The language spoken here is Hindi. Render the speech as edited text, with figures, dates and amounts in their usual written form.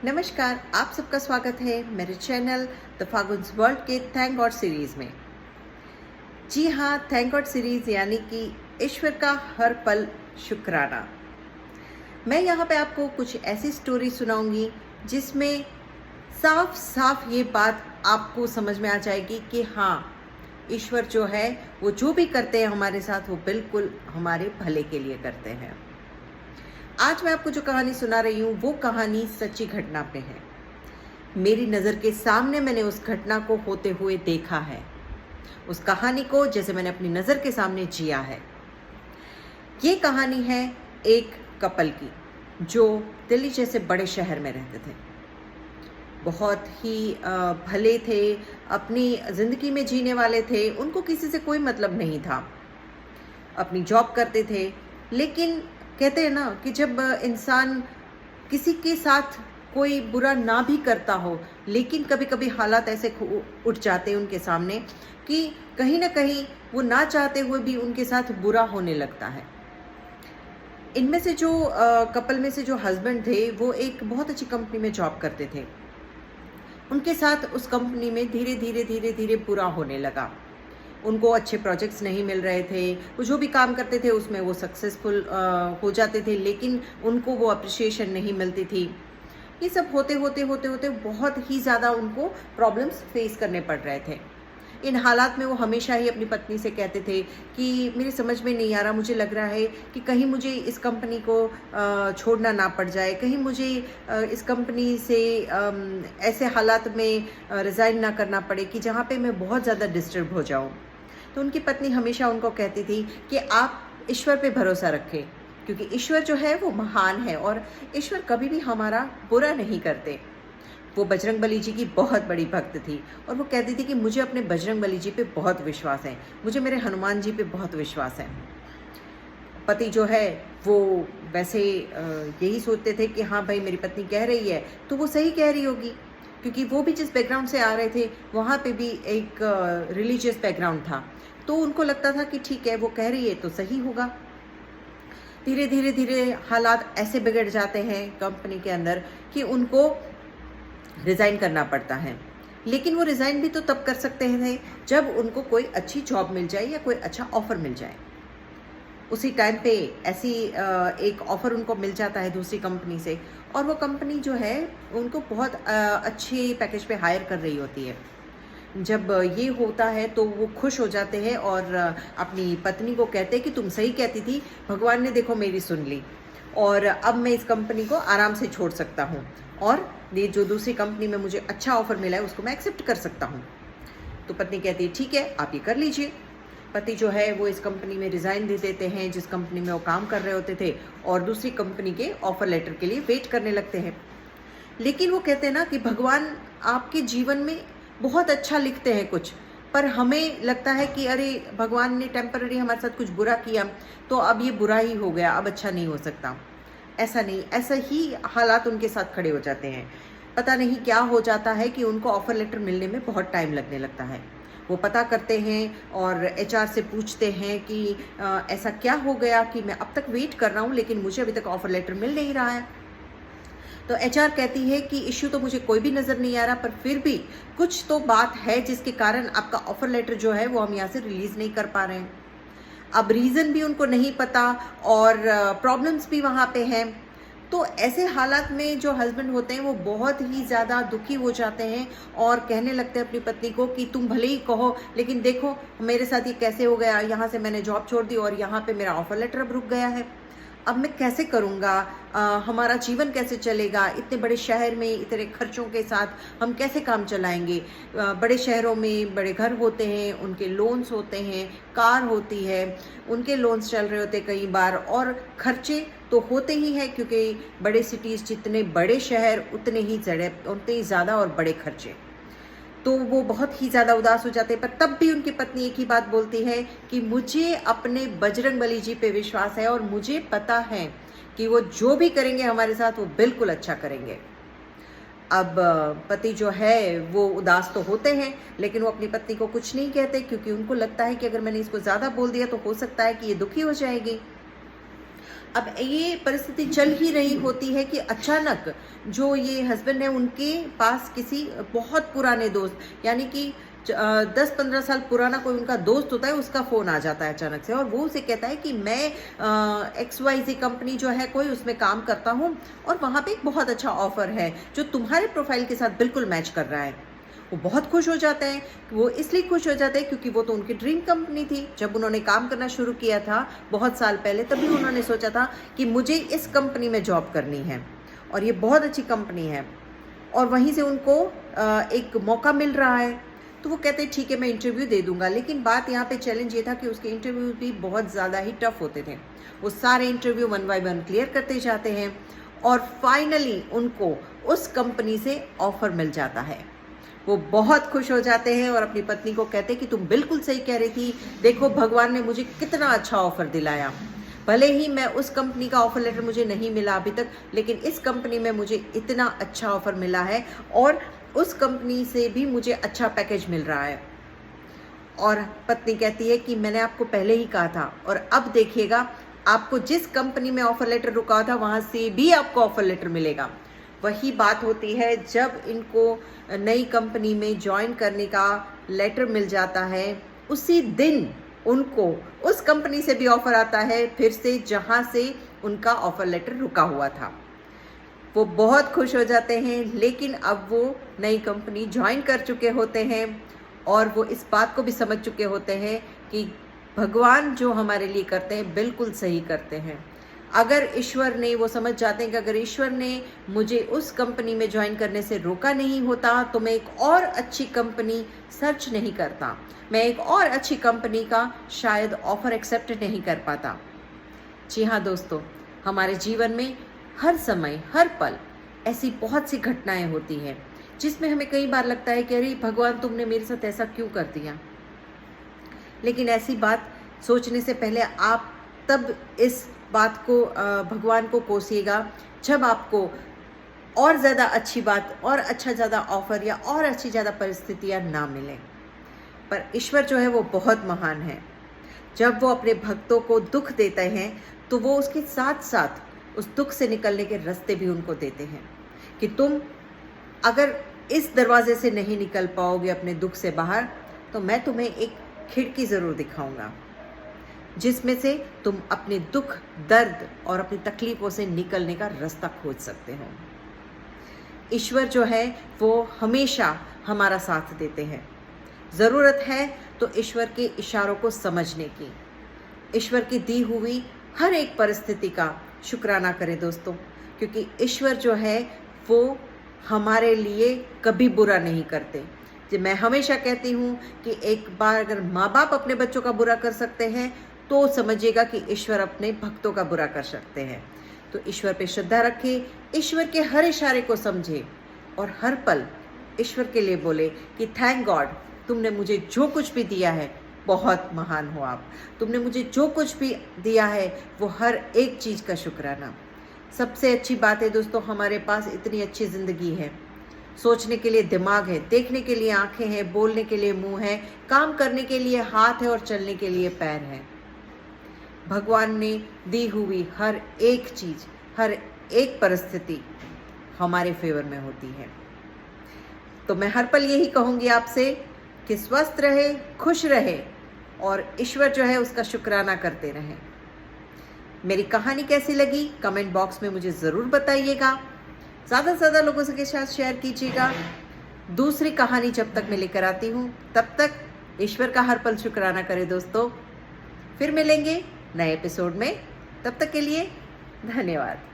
नमस्कार, आप सबका स्वागत है मेरे चैनल द फागुन्स वर्ल्ड के थैंक गॉड सीरीज़ में। जी हाँ, थैंक गॉड सीरीज़ यानी कि ईश्वर का हर पल शुक्राना। मैं यहाँ पे आपको कुछ ऐसी स्टोरी सुनाऊंगी जिसमें साफ साफ ये बात आपको समझ में आ जाएगी कि हाँ, ईश्वर जो है वो जो भी करते हैं हमारे साथ वो बिल्कुल हमारे भले के लिए करते हैं। आज मैं आपको जो कहानी सुना रही हूँ वो कहानी सच्ची घटना पे है। मेरी नज़र के सामने मैंने उस घटना को होते हुए देखा है, उस कहानी को जैसे मैंने अपनी नज़र के सामने जिया है। ये कहानी है एक कपल की जो दिल्ली जैसे बड़े शहर में रहते थे। बहुत ही भले थे, अपनी ज़िंदगी में जीने वाले थे, उनको किसी से कोई मतलब नहीं था, अपनी जॉब करते थे। लेकिन कहते हैं ना कि जब इंसान किसी के साथ कोई बुरा ना भी करता हो, लेकिन कभी कभी हालात ऐसे उठ जाते हैं उनके सामने कि कहीं ना कहीं वो ना चाहते हुए भी उनके साथ बुरा होने लगता है। इनमें से जो कपल में से जो हस्बैंड थे वो एक बहुत अच्छी कंपनी में जॉब करते थे। उनके साथ उस कंपनी में धीरे धीरे धीरे धीरे बुरा होने लगा। उनको अच्छे प्रोजेक्ट्स नहीं मिल रहे थे, वो जो भी काम करते थे उसमें वो सक्सेसफुल हो जाते थे, लेकिन उनको वो अप्रिशिएशन नहीं मिलती थी। ये सब होते होते होते होते बहुत ही ज़्यादा उनको प्रॉब्लम्स फेस करने पड़ रहे थे। इन हालात में वो हमेशा ही अपनी पत्नी से कहते थे कि मेरी समझ में नहीं आ रहा, मुझे लग रहा है कि कहीं मुझे इस कंपनी को छोड़ना ना पड़ जाए, कहीं मुझे इस कंपनी से ऐसे हालात में रिज़ाइन ना करना पड़े कि जहाँ पे मैं बहुत ज़्यादा डिस्टर्ब हो जाऊँ। तो उनकी पत्नी हमेशा उनको कहती थी कि आप ईश्वर पे भरोसा रखें, क्योंकि ईश्वर जो है वो महान है और ईश्वर कभी भी हमारा बुरा नहीं करते। वो बजरंगबली जी की बहुत बड़ी भक्त थी और वो कहती थी कि मुझे अपने बजरंगबली जी पे बहुत विश्वास है, मुझे मेरे हनुमान जी पे बहुत विश्वास है। पति जो है वो वैसे यही सोचते थे कि हाँ भाई, मेरी पत्नी कह रही है तो वो सही कह रही होगी, क्योंकि वो भी जिस बैकग्राउंड से आ रहे थे वहाँ पे भी एक रिलीजियस बैकग्राउंड था, तो उनको लगता था कि ठीक है, वो कह रही है तो सही होगा। धीरे धीरे धीरे हालात ऐसे बिगड़ जाते हैं कंपनी के अंदर कि उनको रिज़ाइन करना पड़ता है। लेकिन वो रिज़ाइन भी तो तब कर सकते थे जब उनको कोई अच्छी जॉब मिल जाए या कोई अच्छा ऑफ़र मिल जाए। उसी टाइम पे ऐसी एक ऑफ़र उनको मिल जाता है दूसरी कंपनी से, और वो कंपनी जो है उनको बहुत अच्छे पैकेज पे हायर कर रही होती है। जब ये होता है तो वो खुश हो जाते हैं और अपनी पत्नी को कहते हैं कि तुम सही कहती थी, भगवान ने देखो मेरी सुन ली और अब मैं इस कंपनी को आराम से छोड़ सकता हूँ और ये जो दूसरी कंपनी में मुझे अच्छा ऑफ़र मिला है उसको मैं एक्सेप्ट कर सकता हूँ। तो पत्नी कहती है ठीक है, आप ये कर लीजिए। पति जो है वो इस कंपनी में रिज़ाइन दे देते हैं जिस कंपनी में वो काम कर रहे होते थे, और दूसरी कंपनी के ऑफ़र लेटर के लिए वेट करने लगते हैं। लेकिन वो कहते हैं ना कि भगवान आपके जीवन में बहुत अच्छा लिखते हैं कुछ, पर हमें लगता है कि अरे भगवान ने टेम्पररी हमारे साथ कुछ बुरा किया तो अब ये बुरा ही हो गया, अब अच्छा नहीं हो सकता। ऐसा नहीं, ऐसा ही हालात उनके साथ खड़े हो जाते हैं। पता नहीं क्या हो जाता है कि उनको ऑफ़र लेटर मिलने में बहुत टाइम लगने लगता है। वो पता करते हैं और एचआर से पूछते हैं कि ऐसा क्या हो गया कि मैं अब तक वेट कर रहा हूँ लेकिन मुझे अभी तक ऑफ़र लेटर मिल नहीं रहा है। तो एचआर कहती है कि इश्यू तो मुझे कोई भी नज़र नहीं आ रहा, पर फिर भी कुछ तो बात है जिसके कारण आपका ऑफ़र लेटर जो है वो हम यहाँ से रिलीज़ नहीं कर पा रहे हैं। अब रीज़न भी उनको नहीं पता और प्रॉब्लम्स भी वहाँ पे हैं। तो ऐसे हालात में जो हस्बैंड होते हैं वो बहुत ही ज़्यादा दुखी हो जाते हैं और कहने लगते हैं अपनी पत्नी को कि तुम भले ही कहो लेकिन देखो मेरे साथ ये कैसे हो गया, यहाँ से मैंने जॉब छोड़ दी और यहाँ पे मेरा ऑफ़र लेटर अब रुक गया है। अब मैं कैसे करूँगा, हमारा जीवन कैसे चलेगा, इतने बड़े शहर में इतने खर्चों के साथ हम कैसे काम चलाएंगे। बड़े शहरों में बड़े घर होते हैं, उनके लोन्स होते हैं, कार होती है, उनके लोन्स चल रहे होते कई बार, और खर्चे तो होते ही हैं क्योंकि बड़े सिटीज़ जितने बड़े शहर उतने ही ज़्यादा और बड़े खर्चे। तो वो बहुत ही ज़्यादा उदास हो जाते हैं, पर तब भी उनकी पत्नी एक ही बात बोलती है कि मुझे अपने बजरंगबली जी पे विश्वास है और मुझे पता है कि वो जो भी करेंगे हमारे साथ वो बिल्कुल अच्छा करेंगे। अब पति जो है वो उदास तो होते हैं लेकिन वो अपनी पत्नी को कुछ नहीं कहते, क्योंकि उनको लगता है कि अगर मैंने इसको ज़्यादा बोल दिया तो हो सकता है कि ये दुखी हो जाएगी। अब ये परिस्थिति चल ही रही होती है कि अचानक जो ये हस्बैंड है उनके पास किसी बहुत पुराने दोस्त, यानी कि 10-15 साल पुराना कोई उनका दोस्त होता है, उसका फ़ोन आ जाता है अचानक से और वो उसे कहता है कि मैं XYZ कंपनी जो है कोई, उसमें काम करता हूँ और वहाँ पे एक बहुत अच्छा ऑफ़र है जो तुम्हारे प्रोफाइल के साथ बिल्कुल मैच कर रहा है। वो बहुत खुश हो जाते हैं। वो इसलिए खुश हो जाते हैं क्योंकि वो तो उनकी ड्रीम कंपनी थी। जब उन्होंने काम करना शुरू किया था बहुत साल पहले, तभी उन्होंने सोचा था कि मुझे इस कंपनी में जॉब करनी है और ये बहुत अच्छी कंपनी है और वहीं से उनको एक मौका मिल रहा है। तो वो कहते हैं ठीक है मैं इंटरव्यू दे दूंगा। लेकिन बात यहाँ पे चैलेंज ये था कि उसके इंटरव्यू भी बहुत ज़्यादा ही टफ होते थे। वो सारे इंटरव्यू 1 बाय 1 क्लियर करते जाते हैं और फाइनली उनको उस कंपनी से ऑफर मिल जाता है। वो बहुत खुश हो जाते हैं और अपनी पत्नी को कहते हैं कि तुम बिल्कुल सही कह रही थी, देखो भगवान ने मुझे कितना अच्छा ऑफर दिलाया। भले ही मैं उस कंपनी का ऑफर लेटर मुझे नहीं मिला अभी तक, लेकिन इस कंपनी में मुझे इतना अच्छा ऑफर मिला है और उस कंपनी से भी मुझे अच्छा पैकेज मिल रहा है। और पत्नी कहती है कि मैंने आपको पहले ही कहा था और अब देखिएगा आपको जिस कंपनी में ऑफर लेटर रुका था वहाँ से भी आपको ऑफर लेटर मिलेगा। वही बात होती है जब इनको नई कंपनी में ज्वाइन करने का लेटर मिल जाता है, उसी दिन उनको उस कंपनी से भी ऑफर आता है फिर से, जहाँ से उनका ऑफर लेटर रुका हुआ था। वो बहुत खुश हो जाते हैं, लेकिन अब वो नई कंपनी ज्वाइन कर चुके होते हैं और वो इस बात को भी समझ चुके होते हैं कि भगवान जो हमारे लिए करते हैं बिल्कुल सही करते हैं। अगर ईश्वर ने, वो समझ जाते हैं कि अगर ईश्वर ने मुझे उस कंपनी में ज्वाइन करने से रोका नहीं होता तो मैं एक और अच्छी कंपनी सर्च नहीं करता, मैं एक और अच्छी कंपनी का शायद ऑफर एक्सेप्ट नहीं कर पाता। जी हाँ दोस्तों, हमारे जीवन में हर समय हर पल ऐसी बहुत सी घटनाएं होती हैं जिसमें हमें कई बार लगता है कि अरे भगवान तुमने मेरे साथ ऐसा क्यों कर दिया। लेकिन ऐसी बात सोचने से पहले आप तब इस बात को भगवान को कोसिएगा जब आपको और ज़्यादा अच्छी बात और अच्छा ज़्यादा ऑफर या और अच्छी ज़्यादा परिस्थितियाँ ना मिलें। पर ईश्वर जो है वो बहुत महान है। जब वो अपने भक्तों को दुख देते हैं तो वो उसके साथ साथ उस दुख से निकलने के रास्ते भी उनको देते हैं कि तुम अगर इस दरवाजे से नहीं निकल पाओगे अपने दुख से बाहर, तो मैं तुम्हें एक खिड़की ज़रूर दिखाऊंगा जिसमें से तुम अपने दुख, दर्द और अपनी तकलीफ़ों से निकलने का रास्ता खोज सकते हो। ईश्वर जो है वो हमेशा हमारा साथ देते हैं। ज़रूरत है तो ईश्वर के इशारों को समझने की। ईश्वर की दी हुई हर एक परिस्थिति का शुक्राना करें दोस्तों, क्योंकि ईश्वर जो है वो हमारे लिए कभी बुरा नहीं करते। जो मैं हमेशा कहती हूँ कि एक बार अगर माँ बाप अपने बच्चों का बुरा कर सकते हैं तो समझिएगा कि ईश्वर अपने भक्तों का बुरा कर सकते हैं। तो ईश्वर पे श्रद्धा रखें, ईश्वर के हर इशारे को समझे और हर पल ईश्वर के लिए बोले कि थैंक गॉड, तुमने मुझे जो कुछ भी दिया है बहुत महान हो आप। तुमने मुझे जो कुछ भी दिया है वो हर एक चीज़ का शुक्राना। सबसे अच्छी बात है दोस्तों, हमारे पास इतनी अच्छी ज़िंदगी है, सोचने के लिए दिमाग है, देखने के लिए आंखें हैं, बोलने के लिए मुंह है, काम करने के लिए हाथ है और चलने के लिए पैर है। भगवान ने दी हुई हर एक चीज़, हर एक परिस्थिति हमारे फेवर में होती है। तो मैं हर पल यही कहूँगी आपसे कि स्वस्थ रहे, खुश रहे और ईश्वर जो है उसका शुक्राना करते रहें। मेरी कहानी कैसी लगी कमेंट बॉक्स में मुझे ज़रूर बताइएगा। ज़्यादा से ज़्यादा लोगों के साथ शेयर कीजिएगा। दूसरी कहानी जब तक मैं लेकर आती हूँ तब तक ईश्वर का हर पल शुक्राना करें दोस्तों। फिर मिलेंगे नए एपिसोड में, तब तक के लिए धन्यवाद।